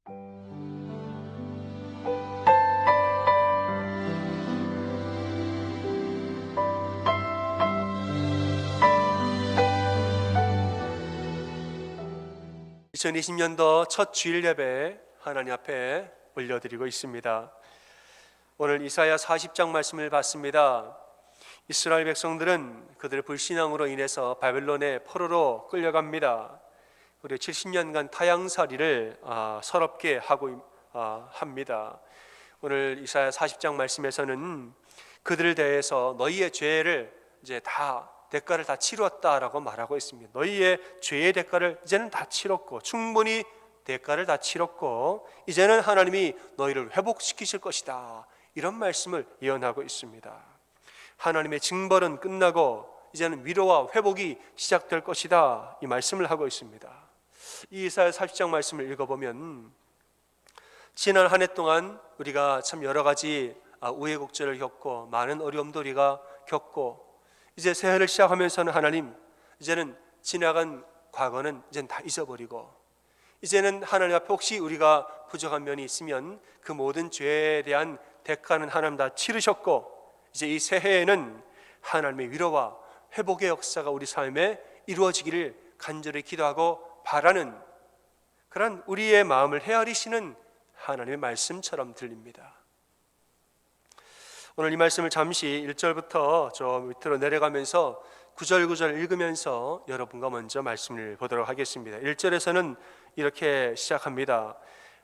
(2020년도) 첫 주일 예배 하나님 앞에 올려드리고 있습니다. 오늘 이사야 40장 말씀을 봤습니다. 이스라엘 백성들은 그들의 불신앙으로 인해서 바벨론의 포로로 끌려갑니다. 그리고 70년간 타향살이를 서럽게 하고 합니다. 오늘 이사야 40장 말씀에서는 그들을 대해서 너희의 죄를 이제 대가를 다 치렀다라고 말하고 있습니다. 너희의 죄의 대가를 이제는 다 치렀고, 충분히 대가를 다 치렀고, 이제는 하나님이 너희를 회복시키실 것이다, 이런 말씀을 예언하고 있습니다. 하나님의 징벌은 끝나고 이제는 위로와 회복이 시작될 것이다, 이 말씀을 하고 있습니다. 이 이사야 40장 말씀을 읽어보면 지난 한 해 동안 우리가 참 여러 가지 우여곡절을 겪고 많은 어려움도 우리가 겪고, 이제 새해를 시작하면서는 하나님, 이제는 지나간 과거는 이제는 다 잊어버리고, 이제는 하나님 앞에 혹시 우리가 부족한 면이 있으면 그 모든 죄에 대한 대가는 하나님 다 치르셨고, 이제 이 새해에는 하나님의 위로와 회복의 역사가 우리 삶에 이루어지기를 간절히 기도하고 바라는 그런 우리의 마음을 헤아리시는 하나님의 말씀처럼 들립니다. 오늘 이 말씀을 잠시 1절부터 저 밑으로 내려가면서 9절 읽으면서 여러분과 먼저 말씀을 보도록 하겠습니다. 1절에서는 이렇게 시작합니다.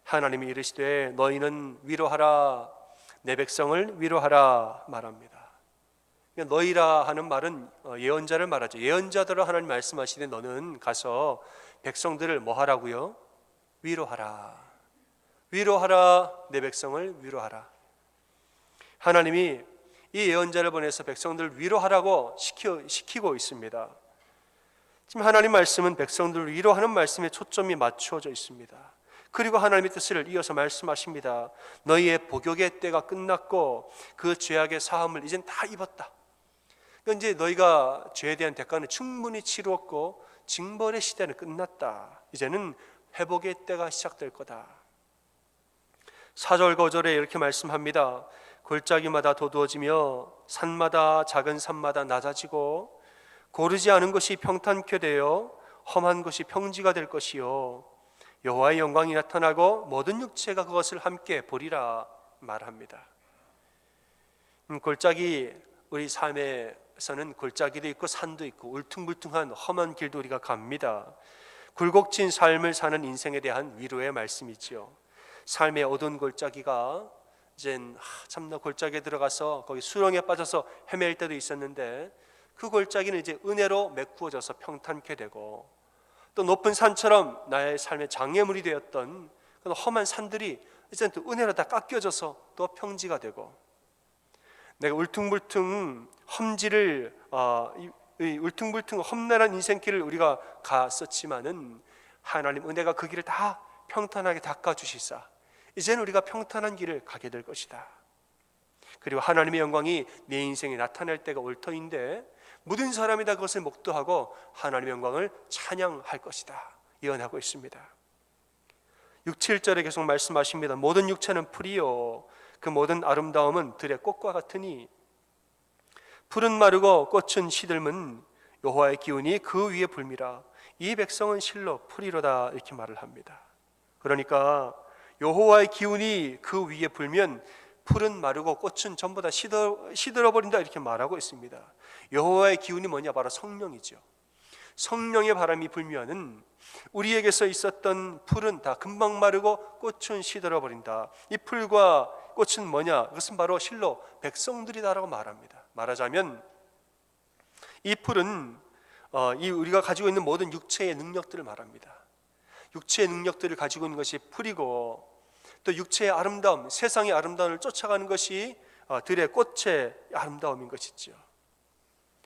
하나님이 이르시되 너희는 위로하라, 내 백성을 위로하라 말합니다. 너희라 하는 말은 예언자를 말하죠. 예언자들로 하나님 말씀하시되 너는 가서 백성들을 뭐 하라고요? 위로하라. 위로하라, 내 백성을 위로하라. 하나님이 이 예언자를 보내서 백성들을 위로하라고 시키고 있습니다. 지금 하나님 말씀은 백성들을 위로하는 말씀에 초점이 맞추어져 있습니다. 그리고 하나님의 뜻을 이어서 말씀하십니다. 너희의 복역의 때가 끝났고 그 죄악의 사함을 이젠 다 입었다. 그러니까 이제 너희가 죄에 대한 대가는 충분히 치루었고 징벌의 시대는 끝났다. 이제는 회복의 때가 시작될 거다. 4절 5절에 이렇게 말씀합니다. 골짜기마다 도두어지며 산마다 작은 산마다 낮아지고 고르지 않은 것이 평탄케 되어 험한 것이 평지가 될 것이요 여호와의 영광이 나타나고 모든 육체가 그것을 함께 보리라 말합니다. 골짜기, 우리 삶에서는 골짜기도 있고 산도 있고 울퉁불퉁한 험한 길도 우리가 갑니다. 굴곡진 삶을 사는 인생에 대한 위로의 말씀이지요. 삶의 어두운 골짜기가 이젠 참나 골짜기에 들어가서 거기 수렁에 빠져서 헤맬 때도 있었는데, 그 골짜기는 이제 은혜로 메꾸어져서 평탄케 되고, 또 높은 산처럼 나의 삶의 장애물이 되었던 그런 험한 산들이 이제는 또 은혜로 다 깎여져서 또 평지가 되고, 내가 울퉁불퉁 험난한 인생길을 우리가 갔었지만은 하나님 은혜가 그 길을 다 평탄하게 닦아주시사 이제는 우리가 평탄한 길을 가게 될 것이다. 그리고 하나님의 영광이 내 인생에 나타날 때가 올 터인데 모든 사람이 다 그것을 목도하고 하나님의 영광을 찬양할 것이다, 예언하고 있습니다. 6, 7절에 계속 말씀하십니다. 모든 육체는 풀이요 그 모든 아름다움은 들의 꽃과 같으니 풀은 마르고 꽃은 시들면 여호와의 기운이 그 위에 불미라. 이 백성은 실로 풀이로다, 이렇게 말을 합니다. 그러니까 여호와의 기운이 그 위에 불면 풀은 마르고 꽃은 전부 다 시들어버린다, 이렇게 말하고 있습니다. 여호와의 기운이 뭐냐? 바로 성령이죠. 성령의 바람이 불면은 우리에게서 있었던 풀은 다 금방 마르고 꽃은 시들어버린다. 이 풀과 꽃은 뭐냐? 그것은 바로 실로 백성들이다라고 말합니다. 말하자면 이 풀은 우리가 가지고 있는 모든 육체의 능력들을 말합니다. 육체의 능력들을 가지고 있는 것이 풀이고, 또 육체의 아름다움, 세상의 아름다움을 쫓아가는 것이 들의 꽃의 아름다움인 것이죠.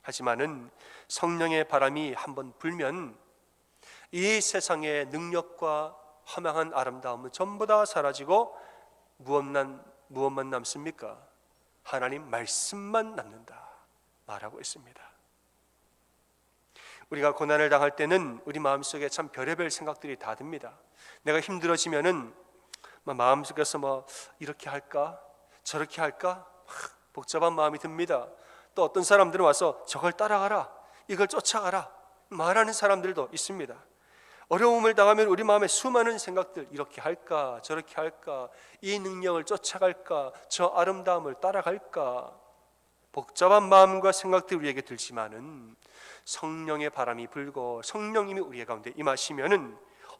하지만은 성령의 바람이 한번 불면 이 세상의 능력과 허망한 아름다움은 전부 다 사라지고 무엇만 남습니까? 하나님 말씀만 남는다 말하고 있습니다. 우리가 고난을 당할 때는 우리 마음속에 참 별의별 생각들이 다 듭니다. 내가 힘들어지면은 마음속에서 이렇게 할까 저렇게 할까 복잡한 마음이 듭니다. 또 어떤 사람들은 와서 저걸 따라가라, 이걸 쫓아가라 말하는 사람들도 있습니다. 어려움을 당하면 우리 마음에 수많은 생각들, 이렇게 할까 저렇게 할까, 이 능력을 쫓아갈까 저 아름다움을 따라갈까, 복잡한 마음과 생각들이 우리에게 들지만은 성령의 바람이 불고 성령님이 우리 가운데 임하시면은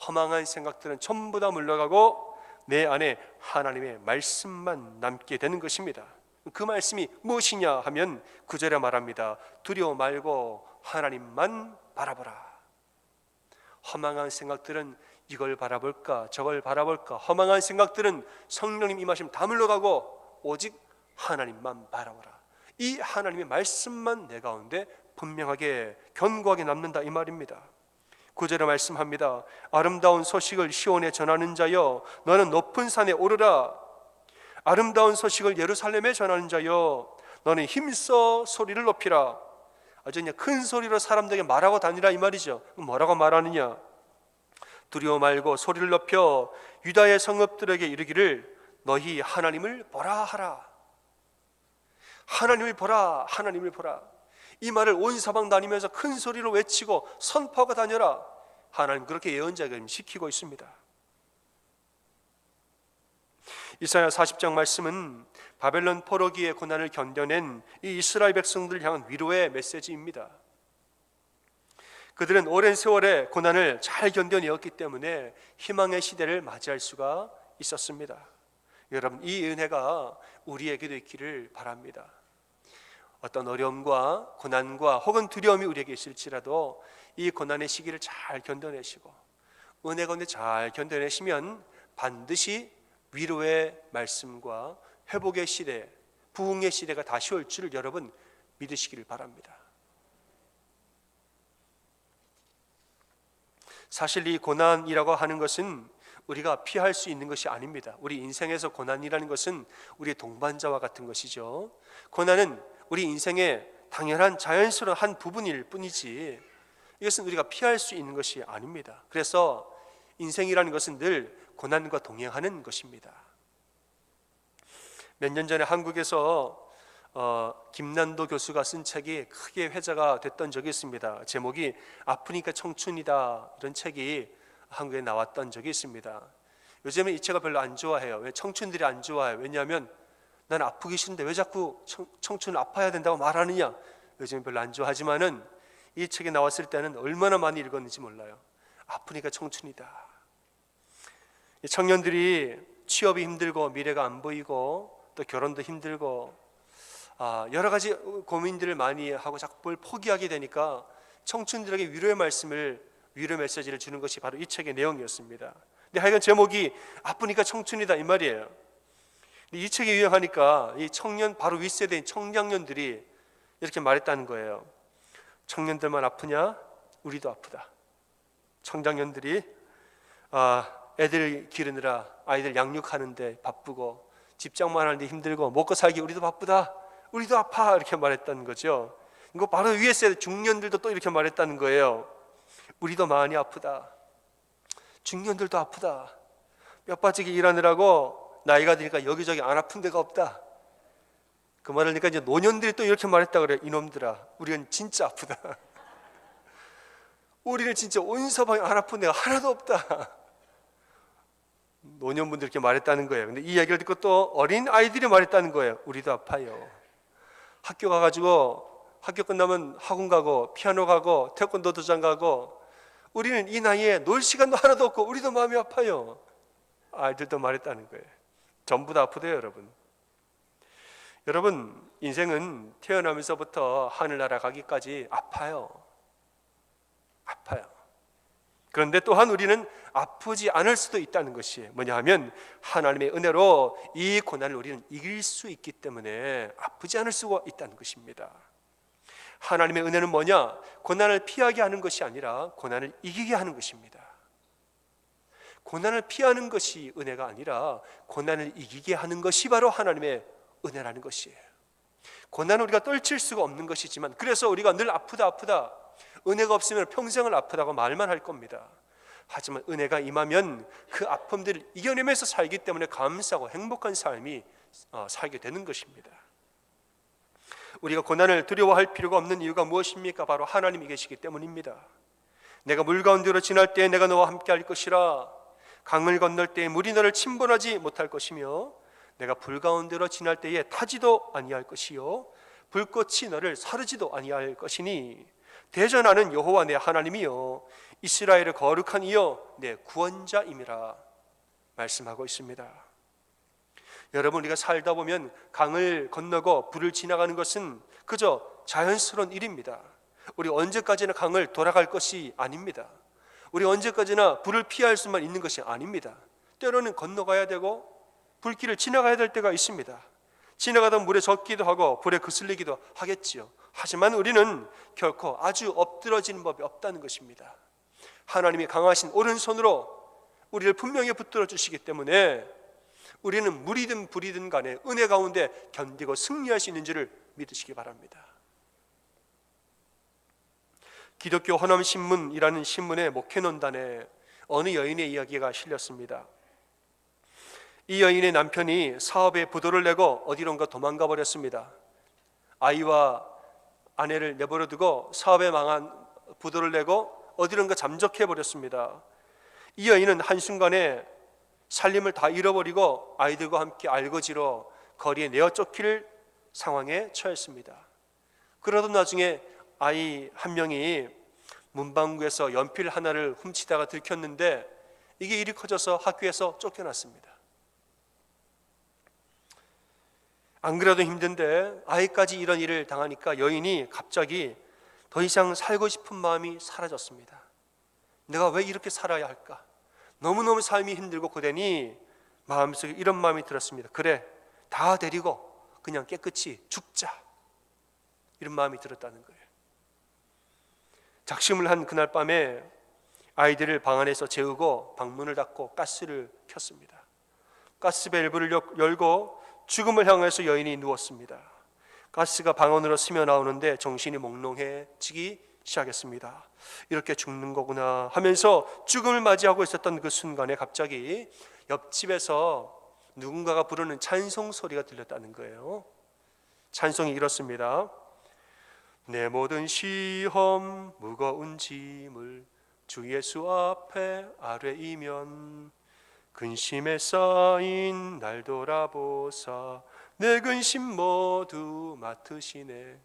허망한 생각들은 전부 다 물러가고 내 안에 하나님의 말씀만 남게 되는 것입니다. 그 말씀이 무엇이냐 하면 9절에 말합니다. 두려워 말고 하나님만 바라보라. 허망한 생각들은 이걸 바라볼까 저걸 바라볼까, 허망한 생각들은 성령님 임하시면 다 물러가고 오직 하나님만 바라보라. 이 하나님의 말씀만 내 가운데 분명하게 견고하게 남는다 이 말입니다. 9절에 말씀합니다. 아름다운 소식을 시온에 전하는 자여 너는 높은 산에 오르라. 아름다운 소식을 예루살렘에 전하는 자여 너는 힘써 소리를 높이라. 아주 그냥 큰 소리로 사람들에게 말하고 다니라 이 말이죠. 뭐라고 말하느냐? 두려워 말고 소리를 높여 유다의 성읍들에게 이르기를 너희 하나님을 보라 하라. 하나님을 보라, 하나님을 보라. 이 말을 온 사방 다니면서 큰 소리로 외치고 선포하고 다녀라. 하나님 그렇게 예언자가 시키고 있습니다. 이사야 40장 말씀은 바벨론 포로기의 고난을 견뎌낸 이 이스라엘 백성들을 향한 위로의 메시지입니다. 그들은 오랜 세월의 고난을 잘 견뎌내었기 때문에 희망의 시대를 맞이할 수가 있었습니다. 여러분, 이 은혜가 우리에게도 있기를 바랍니다. 어떤 어려움과 고난과 혹은 두려움이 우리에게 있을지라도 이 고난의 시기를 잘 견뎌내시고 은혜 가운데 잘 견뎌내시면 반드시 위로의 말씀과 회복의 시대, 부흥의 시대가 다시 올 줄을 여러분 믿으시기를 바랍니다. 사실 이 고난이라고 하는 것은 우리가 피할 수 있는 것이 아닙니다. 우리 인생에서 고난이라는 것은 우리의 동반자와 같은 것이죠. 고난은 우리 인생의 당연한 자연스러운 한 부분일 뿐이지 이것은 우리가 피할 수 있는 것이 아닙니다. 그래서 인생이라는 것은 늘 고난과 동행하는 것입니다. 몇 년 전에 한국에서 김난도 교수가 쓴 책이 크게 회자가 됐던 적이 있습니다. 제목이 아프니까 청춘이다, 이런 책이 한국에 나왔던 적이 있습니다. 요즘에 이 책을 별로 안 좋아해요. 왜 청춘들이 안 좋아해요? 왜냐하면 난 아프기 싫은데 왜 자꾸 청춘을 아파야 된다고 말하느냐, 요즘에 별로 안 좋아하지만은 이 책이 나왔을 때는 얼마나 많이 읽었는지 몰라요. 아프니까 청춘이다. 청년들이 취업이 힘들고 미래가 안 보이고 또 결혼도 힘들고 여러 가지 고민들을 많이 하고 자꾸 뭘 포기하게 되니까 청춘들에게 위로의 메시지를 주는 것이 바로 이 책의 내용이었습니다. 근데 하여간 제목이 아프니까 청춘이다 이 말이에요. 이 책이 유행하니까 이 청년, 바로 윗세대인 청장년들이 이렇게 말했다는 거예요. 청년들만 아프냐? 우리도 아프다. 청장년들이 애들 기르느라 아이들 양육하는데 바쁘고 집장만 하는데 힘들고 먹고 살기 우리도 바쁘다, 우리도 아파, 이렇게 말했다는 거죠. 이거 바로 위에 세대 중년들도 또 이렇게 말했다는 거예요. 우리도 많이 아프다, 중년들도 아프다, 뼈 빠지게 일하느라고 나이가 드니까 여기저기 안 아픈 데가 없다. 그 말을 하니까 이제 노년들이 또 이렇게 말했다 그래요. 이놈들아, 우리는 진짜 아프다. 우리는 진짜 온 서방에 안 아픈 데가 하나도 없다. 노년분들 이렇게 말했다는 거예요. 근데 이 얘기를 듣고 또 어린 아이들이 말했다는 거예요. 우리도 아파요. 학교 가가지고 학교 끝나면 학원 가고 피아노 가고 태권도 도장 가고 우리는 이 나이에 놀 시간도 하나도 없고 우리도 마음이 아파요. 아이들도 말했다는 거예요. 전부 다 아프대요, 여러분. 여러분, 인생은 태어나면서부터 하늘나라 가기까지 아파요. 아파요. 그런데 또한 우리는 아프지 않을 수도 있다는 것이 뭐냐 하면 하나님의 은혜로 이 고난을 우리는 이길 수 있기 때문에 아프지 않을 수가 있다는 것입니다. 하나님의 은혜는 뭐냐? 고난을 피하게 하는 것이 아니라 고난을 이기게 하는 것입니다. 고난을 피하는 것이 은혜가 아니라 고난을 이기게 하는 것이 바로 하나님의 은혜라는 것이에요. 고난은 우리가 떨칠 수가 없는 것이지만 그래서 우리가 늘 아프다 은혜가 없으면 평생을 아프다고 말만 할 겁니다. 하지만 은혜가 임하면 그 아픔들을 이겨내면서 살기 때문에 감사하고 행복한 삶이 살게 되는 것입니다. 우리가 고난을 두려워할 필요가 없는 이유가 무엇입니까? 바로 하나님이 계시기 때문입니다. 내가 물 가운데로 지날 때에 내가 너와 함께 할 것이라. 강을 건널 때에 물이 너를 침몰하지 못할 것이며 내가 불 가운데로 지날 때에 타지도 아니할 것이요 불꽃이 너를 사르지도 아니할 것이니 대전하는 여호와 내 하나님이요 이스라엘의 거룩한 이여 내 구원자임이라 말씀하고 있습니다. 여러분, 우리가 살다 보면 강을 건너고 불을 지나가는 것은 그저 자연스러운 일입니다. 우리 언제까지나 강을 돌아갈 것이 아닙니다. 우리 언제까지나 불을 피할 수만 있는 것이 아닙니다. 때로는 건너가야 되고 불길을 지나가야 될 때가 있습니다. 지나가다 물에 젖기도 하고 불에 거슬리기도 하겠지요. 하지만 우리는 결코 아주 엎드러지는 법이 없다는 것입니다. 하나님이 강하신 오른손으로 우리를 분명히 붙들어 주시기 때문에 우리는 물이든 불이든 간에 은혜 가운데 견디고 승리할 수 있는 줄을 믿으시기 바랍니다. 기독교 헌엄신문이라는 신문의 목회논단에 어느 여인의 이야기가 실렸습니다. 이 여인의 남편이 사업에 부도를 내고 어디론가 도망가 버렸습니다. 아이와 아내를 내버려 두고 사업에 망한 부도를 내고 어디론가 잠적해 버렸습니다. 이 여인은 한순간에 살림을 다 잃어버리고 아이들과 함께 알거지로 거리에 내어 쫓길 상황에 처했습니다. 그러던 나중에 아이 한 명이 문방구에서 연필 하나를 훔치다가 들켰는데 이게 일이 커져서 학교에서 쫓겨났습니다. 안 그래도 힘든데 아이까지 이런 일을 당하니까 여인이 갑자기 더 이상 살고 싶은 마음이 사라졌습니다. 내가 왜 이렇게 살아야 할까? 너무너무 삶이 힘들고 고되니 마음속에 이런 마음이 들었습니다. 그래, 다 데리고 그냥 깨끗이 죽자, 이런 마음이 들었다는 거예요. 작심을 한 그날 밤에 아이들을 방 안에서 재우고 방문을 닫고 가스를 켰습니다. 가스 밸브를 열고 죽음을 향해서 여인이 누웠습니다. 가스가 방언으로 스며 나오는데 정신이 몽롱해지기 시작했습니다. 이렇게 죽는 거구나 하면서 죽음을 맞이하고 있었던 그 순간에 갑자기 옆집에서 누군가가 부르는 찬송 소리가 들렸다는 거예요. 찬송이 이렇습니다. 내 모든 시험 무거운 짐을 주 예수 앞에 아뢰이면 근심에 쌓인 날 돌아보사 내 근심 모두 맡으시네.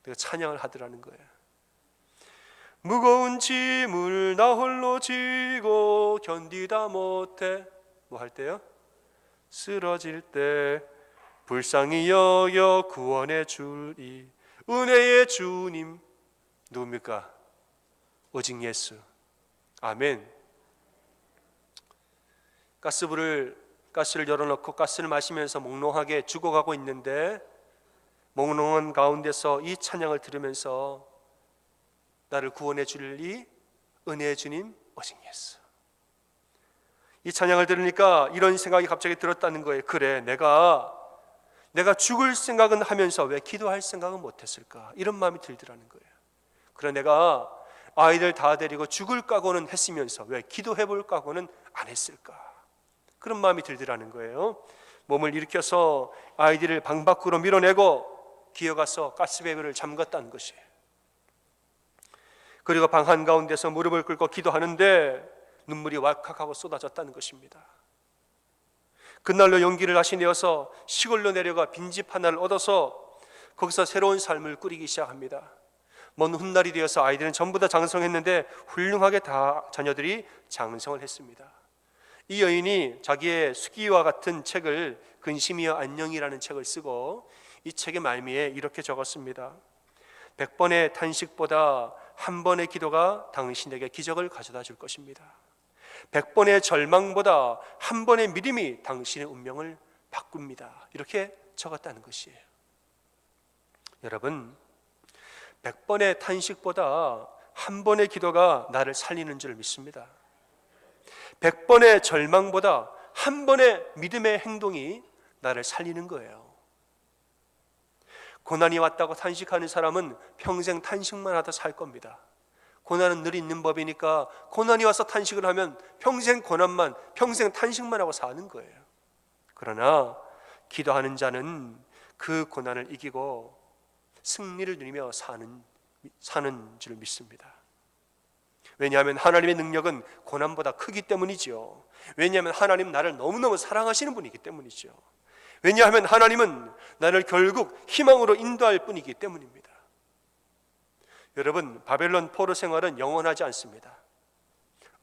내가 찬양을 하더라는 거예요. 무거운 짐을 나 홀로 지고 견디다 못해 뭐 할 때요? 쓰러질 때 불쌍히 여겨 구원해 줄이 은혜의 주님 누굽니까? 오직 예수. 아멘. 가스를 열어놓고 가스를 마시면서 몽롱하게 죽어가고 있는데 몽롱한 가운데서 이 찬양을 들으면서 나를 구원해 줄리 은혜의 주님 오직 예수. 이 찬양을 들으니까 이런 생각이 갑자기 들었다는 거예요. 그래, 내가 죽을 생각은 하면서 왜 기도할 생각은 못했을까? 이런 마음이 들더라는 거예요. 그래, 내가 아이들 다 데리고 죽을 각오는 했으면서 왜 기도해 볼 각오는 안 했을까? 그런 마음이 들더라는 거예요. 몸을 일으켜서 아이들을 방 밖으로 밀어내고 기어가서 가스밸브를 잠갔다는 것이에요. 그리고 방 한가운데서 무릎을 꿇고 기도하는데 눈물이 왈칵하고 쏟아졌다는 것입니다. 그날로 용기를 다시 내어서 시골로 내려가 빈집 하나를 얻어서 거기서 새로운 삶을 꾸리기 시작합니다. 먼 훗날이 되어서 아이들은 전부 다 장성했는데 훌륭하게 다 자녀들이 장성을 했습니다. 이 여인이 자기의 수기와 같은 책을 근심이여 안녕이라는 책을 쓰고 이 책의 말미에 이렇게 적었습니다. 100번의 탄식보다 한 번의 기도가 당신에게 기적을 가져다 줄 것입니다. 100번의 절망보다 한 번의 믿음이 당신의 운명을 바꿉니다. 이렇게 적었다는 것이에요. 여러분, 100번의 탄식보다 한 번의 기도가 나를 살리는 줄 믿습니다. 100번의 절망보다 한 번의 믿음의 행동이 나를 살리는 거예요. 고난이 왔다고 탄식하는 사람은 평생 탄식만 하다 살 겁니다. 고난은 늘 있는 법이니까 고난이 와서 탄식을 하면 평생 고난만, 평생 탄식만 하고 사는 거예요. 그러나 기도하는 자는 그 고난을 이기고 승리를 누리며 사는 줄 믿습니다. 왜냐하면 하나님의 능력은 고난보다 크기 때문이죠. 왜냐하면 하나님은 나를 너무너무 사랑하시는 분이기 때문이죠. 왜냐하면 하나님은 나를 결국 희망으로 인도할 뿐이기 때문입니다. 여러분, 바벨론 포로 생활은 영원하지 않습니다.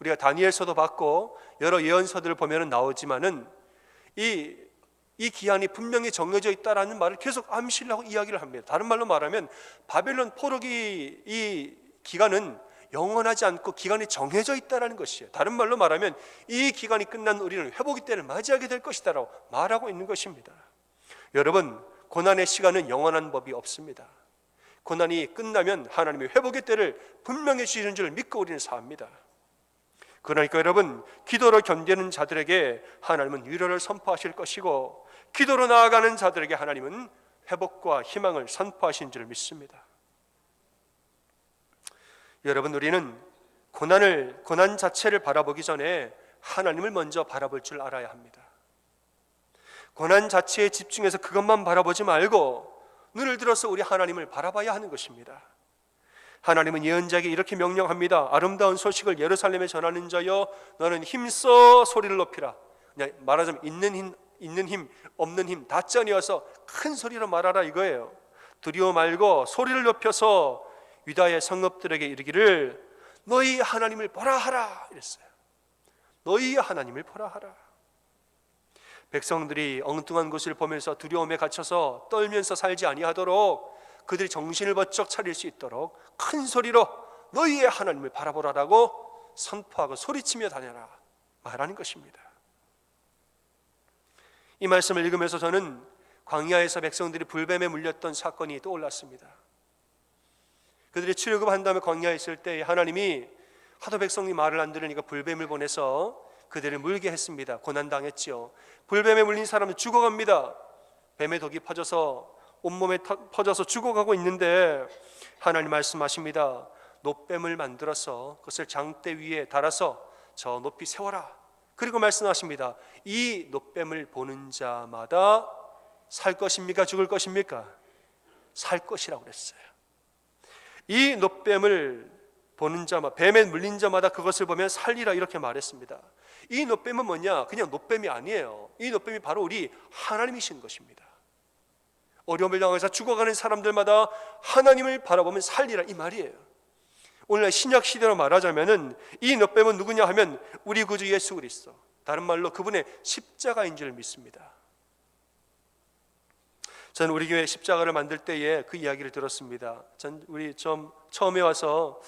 우리가 다니엘서도 봤고 여러 예언서들을 보면 나오지만은 이 기한이 분명히 정해져 있다라는 말을 계속 암시하고 이야기를 합니다. 다른 말로 말하면 바벨론 포로기 이 기간은 영원하지 않고 기간이 정해져 있다는 것이에요. 다른 말로 말하면 이 기간이 끝난 우리는 회복의 때를 맞이하게 될 것이다라고 말하고 있는 것입니다. 여러분, 고난의 시간은 영원한 법이 없습니다. 고난이 끝나면 하나님의 회복의 때를 분명히 주시는 줄 믿고 우리는 삽니다. 그러니까 여러분, 기도로 견디는 자들에게 하나님은 위로를 선포하실 것이고 기도로 나아가는 자들에게 하나님은 회복과 희망을 선포하신 줄 믿습니다. 여러분, 우리는 고난 자체를 바라보기 전에 하나님을 먼저 바라볼 줄 알아야 합니다. 고난 자체에 집중해서 그것만 바라보지 말고 눈을 들어서 우리 하나님을 바라봐야 하는 것입니다. 하나님은 예언자에게 이렇게 명령합니다. 아름다운 소식을 예루살렘에 전하는 자여, 너는 힘써 소리를 높이라. 그냥 말하자면 있는 힘 없는 힘 다 짠이어서 큰 소리로 말하라 이거예요. 두려워 말고 소리를 높여서 유다의 성읍들에게 이르기를 너희 하나님을 보라 하라 이랬어요. 너희 하나님을 보라 하라. 백성들이 엉뚱한 것을 보면서 두려움에 갇혀서 떨면서 살지 아니하도록 그들이 정신을 번쩍 차릴 수 있도록 큰 소리로 너희의 하나님을 바라보라라고 선포하고 소리치며 다녀라 말하는 것입니다. 이 말씀을 읽으면서 저는 광야에서 백성들이 불뱀에 물렸던 사건이 떠올랐습니다. 그들이 출애굽한 다음에 광야에 있을 때 하나님이 하도 백성이 말을 안 들으니까 불뱀을 보내서 그들을 물게 했습니다. 고난당했지요. 불뱀에 물린 사람은 죽어갑니다. 뱀의 독이 퍼져서 온몸에 퍼져서 죽어가고 있는데 하나님 말씀하십니다. 놋뱀을 만들어서 그것을 장대 위에 달아서 저 높이 세워라. 그리고 말씀하십니다. 이 놋뱀을 보는 자마다 살 것입니까? 죽을 것입니까? 살 것이라고 그랬어요. 이 놋뱀을 보는 자마다, 뱀에 물린 자마다 그것을 보면 살리라 이렇게 말했습니다. 이 놋뱀은 뭐냐? 그냥 놋뱀이 아니에요. 이 놋뱀이 바로 우리 하나님이신 것입니다. 어려움을 당해서 죽어가는 사람들마다 하나님을 바라보면 살리라 이 말이에요. 오늘날 신약 시대로 말하자면은 이 놋뱀은 누구냐 하면 우리 구주 예수 그리스도, 다른 말로 그분의 십자가인 줄 믿습니다. 저는 우리 교회 십자가를 만들 때에 그 이야기를 들었습니다. 우리 처음에 와서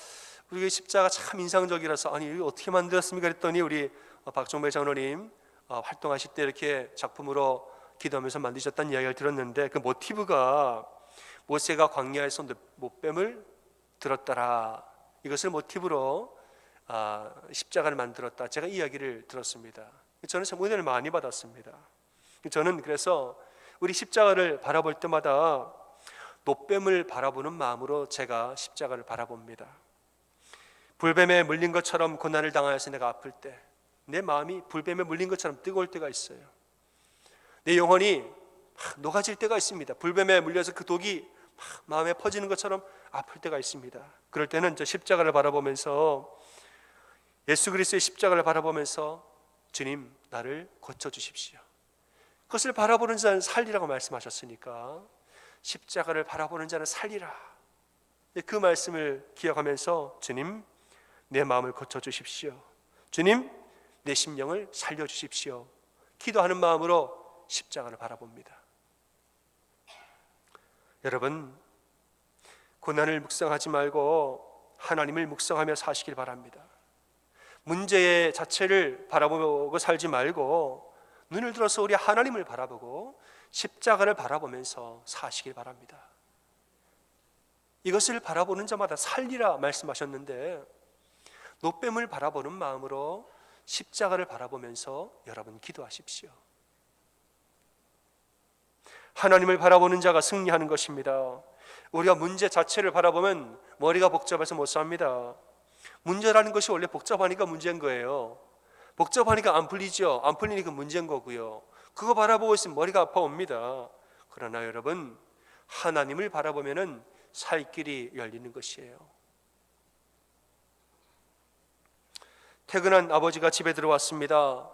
우리 교회 십자가 참 인상적이라서 아니 이거 어떻게 만들었습니까? 그랬더니 우리 박종배 장로님 활동하실 때 이렇게 작품으로 기도하면서 만드셨다는 이야기를 들었는데 그 모티브가 모세가 광야에서 못뱀을 들었더라, 이것을 모티브로 십자가를 만들었다, 제가 이야기를 들었습니다. 저는 참 은혜를 많이 받았습니다. 저는 그래서 우리 십자가를 바라볼 때마다 놋뱀을 바라보는 마음으로 제가 십자가를 바라봅니다. 불뱀에 물린 것처럼 고난을 당하여서 내가 아플 때 내 마음이 불뱀에 물린 것처럼 뜨거울 때가 있어요. 내 영혼이 녹아질 때가 있습니다. 불뱀에 물려서 그 독이 마음에 퍼지는 것처럼 아플 때가 있습니다. 그럴 때는 저 십자가를 바라보면서, 예수 그리스도의 십자가를 바라보면서 주님 나를 고쳐주십시오. 그것을 바라보는 자는 살리라고 말씀하셨으니까 십자가를 바라보는 자는 살리라, 그 말씀을 기억하면서 주님 내 마음을 고쳐주십시오, 주님 내 심령을 살려주십시오, 기도하는 마음으로 십자가를 바라봅니다. 여러분, 고난을 묵상하지 말고 하나님을 묵상하며 사시길 바랍니다. 문제 자체를 바라보고 살지 말고 눈을 들어서 우리 하나님을 바라보고 십자가를 바라보면서 사시길 바랍니다. 이것을 바라보는 자마다 살리라 말씀하셨는데 놋뱀을 바라보는 마음으로 십자가를 바라보면서 여러분 기도하십시오. 하나님을 바라보는 자가 승리하는 것입니다. 우리가 문제 자체를 바라보면 머리가 복잡해서 못 삽니다. 문제라는 것이 원래 복잡하니까 문제인 거예요. 복잡하니까 안 풀리죠. 안 풀리니까 문제인 거고요. 그거 바라보고 있으면 머리가 아파옵니다. 그러나 여러분, 하나님을 바라보면은 살 길이 열리는 것이에요. 퇴근한 아버지가 집에 들어왔습니다.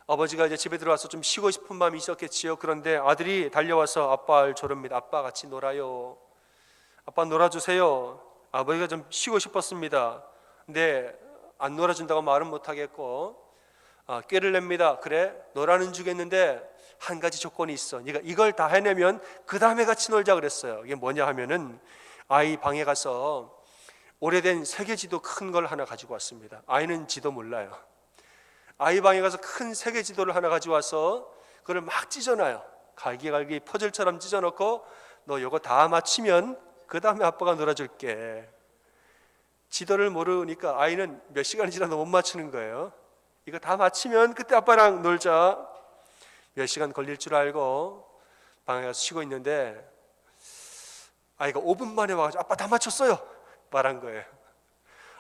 아버지가 이제 집에 들어와서 좀 쉬고 싶은 마음이 있었겠지요. 그런데 아들이 달려와서 아빠를 조릅니다. 아빠 같이 놀아요. 아빠 놀아주세요. 아버지가 좀 쉬고 싶었습니다. 근데 안 놀아준다고 말은 못하겠고 꾀를 냅니다. 그래, 놀아는 주겠는데 한 가지 조건이 있어. 네가 이걸 다 해내면 그 다음에 같이 놀자 그랬어요. 이게 뭐냐 하면은 아이 방에 가서 오래된 세계지도 큰 걸 하나 가지고 왔습니다. 아이는 지도 몰라요. 아이 방에 가서 큰 세계지도를 하나 가지고 와서 그걸 막 찢어놔요. 갈기갈기 퍼즐처럼 찢어놓고 너 이거 다 맞히면 그 다음에 아빠가 놀아줄게. 지도를 모르니까 아이는 몇 시간이 지나도 못 맞추는 거예요. 이거 다 맞히면 그때 아빠랑 놀자. 몇 시간 걸릴 줄 알고 방에 가서 쉬고 있는데 아이가 5분 만에 와가지고 아빠 다 맞췄어요 말한 거예요.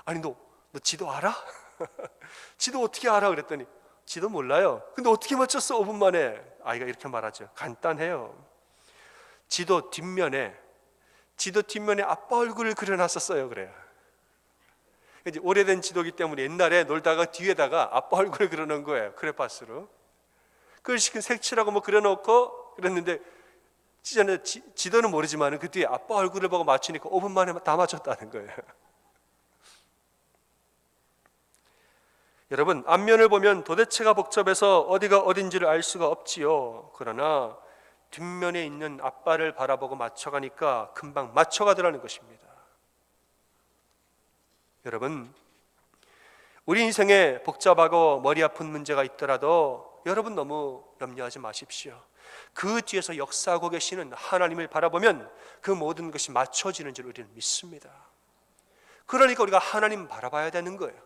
아니 너 지도 알아? 지도 어떻게 알아? 그랬더니 지도 몰라요. 근데 어떻게 맞췄어 5분 만에? 아이가 이렇게 말하죠. 간단해요. 지도 뒷면에 아빠 얼굴을 그려놨었어요. 그래요. 이제 오래된 지도기 때문에 옛날에 놀다가 뒤에다가 아빠 얼굴을 그려놓은 거예요. 크레파스로. 그걸 색칠하고 뭐 그려놓고 그랬는데 지도는 모르지만 그 뒤에 아빠 얼굴을 보고 맞추니까 5분 만에 다 맞췄다는 거예요. 여러분, 앞면을 보면 도대체가 복잡해서 어디가 어딘지를 알 수가 없지요. 그러나 뒷면에 있는 아빠를 바라보고 맞춰가니까 금방 맞춰가더라는 것입니다. 여러분, 우리 인생에 복잡하고 머리 아픈 문제가 있더라도 여러분 너무 염려하지 마십시오. 그 뒤에서 역사하고 계시는 하나님을 바라보면 그 모든 것이 맞춰지는 줄 우리는 믿습니다. 그러니까 우리가 하나님 바라봐야 되는 거예요.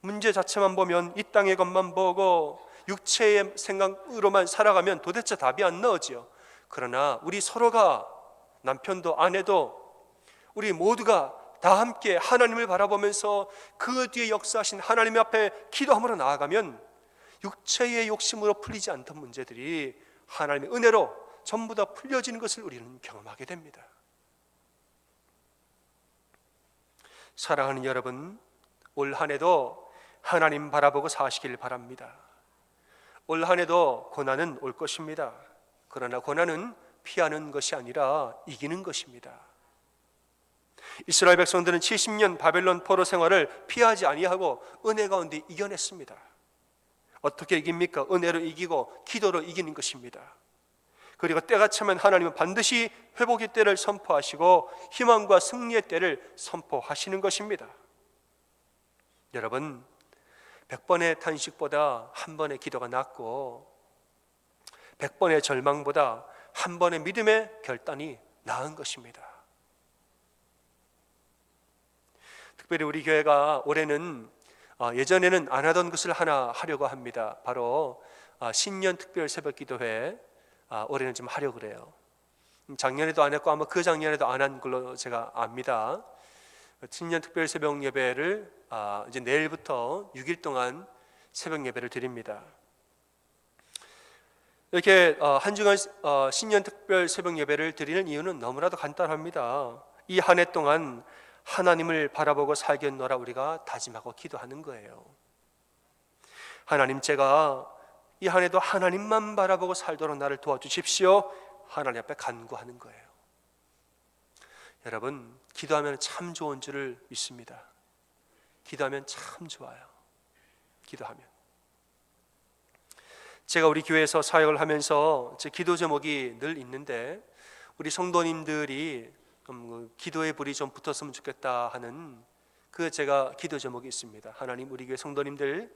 문제 자체만 보면 이 땅의 것만 보고 육체의 생각으로만 살아가면 도대체 답이 안 나오지요. 그러나 우리 서로가, 남편도 아내도 우리 모두가 다 함께 하나님을 바라보면서 그 뒤에 역사하신 하나님 앞에 기도함으로 나아가면 육체의 욕심으로 풀리지 않던 문제들이 하나님의 은혜로 전부 다 풀려지는 것을 우리는 경험하게 됩니다. 사랑하는 여러분, 올 한 해도 하나님 바라보고 사시길 바랍니다. 올 한 해도 고난은 올 것입니다. 그러나 고난은 피하는 것이 아니라 이기는 것입니다. 이스라엘 백성들은 70년 바벨론 포로 생활을 피하지 아니하고 은혜 가운데 이겨냈습니다. 어떻게 이깁니까? 은혜로 이기고 기도로 이기는 것입니다. 그리고 때가 차면 하나님은 반드시 회복의 때를 선포하시고 희망과 승리의 때를 선포하시는 것입니다. 여러분, 100번의 탄식보다 한 번의 기도가 낫고 100번의 절망보다 한 번의 믿음의 결단이 나은 것입니다. 특별히 우리 교회가 올해는 예전에는 안 하던 것을 하나 하려고 합니다. 바로 신년 특별 새벽 기도회 올해는 좀 하려고 그래요. 작년에도 안 했고 아마 그 작년에도 안 한 걸로 제가 압니다. 신년 특별 새벽 예배를 이제 내일부터 6일 동안 새벽 예배를 드립니다. 이렇게 한 주간 신년 특별 새벽 예배를 드리는 이유는 너무나도 간단합니다. 이 한 해 동안 하나님을 바라보고 살겠노라 우리가 다짐하고 기도하는 거예요. 하나님, 제가 이 한 해도 하나님만 바라보고 살도록 나를 도와주십시오. 하나님 앞에 간구하는 거예요. 여러분, 기도하면 참 좋은 줄을 믿습니다. 기도하면 참 좋아요. 기도하면. 제가 우리 교회에서 사역을 하면서 제 기도 제목이 늘 있는데 우리 성도님들이 기도의 불이 좀 붙었으면 좋겠다 하는 그 제가 기도 제목이 있습니다. 하나님, 우리 교회 성도님들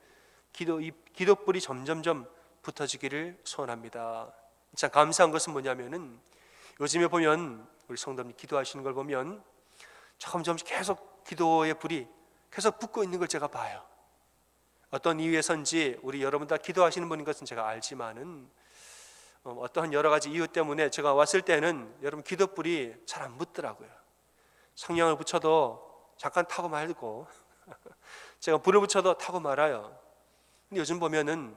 기도불이 점점점 붙어지기를 소원합니다. 참 감사한 것은 뭐냐면은 요즘에 보면 우리 성도님 기도하시는 걸 보면 점점 계속 기도의 불이 계속 붙고 있는 걸 제가 봐요. 어떤 이유에서인지 우리 여러분 다 기도하시는 분인 것은 제가 알지만은 어떠한 여러 가지 이유 때문에 제가 왔을 때는 여러분 기도불이 잘 안 붙더라고요. 성냥을 붙여도 잠깐 타고 말고 제가 불을 붙여도 타고 말아요. 근데 요즘 보면은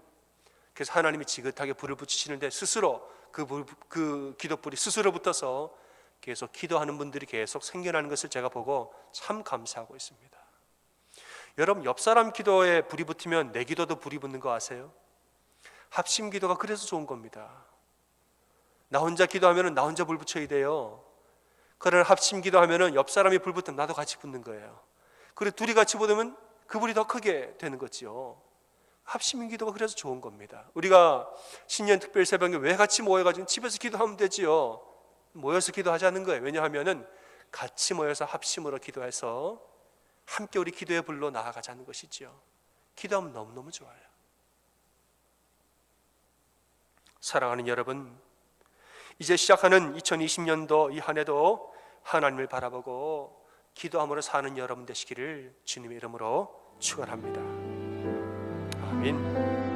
그래서 하나님이 지긋하게 불을 붙이시는데 스스로 그 기도불이 스스로 붙어서 계속 기도하는 분들이 계속 생겨나는 것을 제가 보고 참 감사하고 있습니다. 여러분, 옆 사람 기도에 불이 붙으면 내 기도도 불이 붙는 거 아세요? 합심 기도가 그래서 좋은 겁니다. 나 혼자 기도하면 나 혼자 불 붙여야 돼요. 그러나 합심 기도하면 옆 사람이 불 붙으면 나도 같이 붙는 거예요. 그리고 둘이 같이 붙으면 그 불이 더 크게 되는 거지요. 합심 기도가 그래서 좋은 겁니다. 우리가 신년 특별 새벽에 왜 같이 모여가지고 집에서 기도하면 되지요. 모여서 기도하자는 거예요. 왜냐하면 같이 모여서 합심으로 기도해서 함께 우리 기도의 불로 나아가자는 것이지요. 기도하면 너무너무 좋아요. 사랑하는 여러분, 이제 시작하는 2020년도 이 한 해도 하나님을 바라보고 기도함으로 사는 여러분 되시기를 주님의 이름으로 축원합니다. 아멘.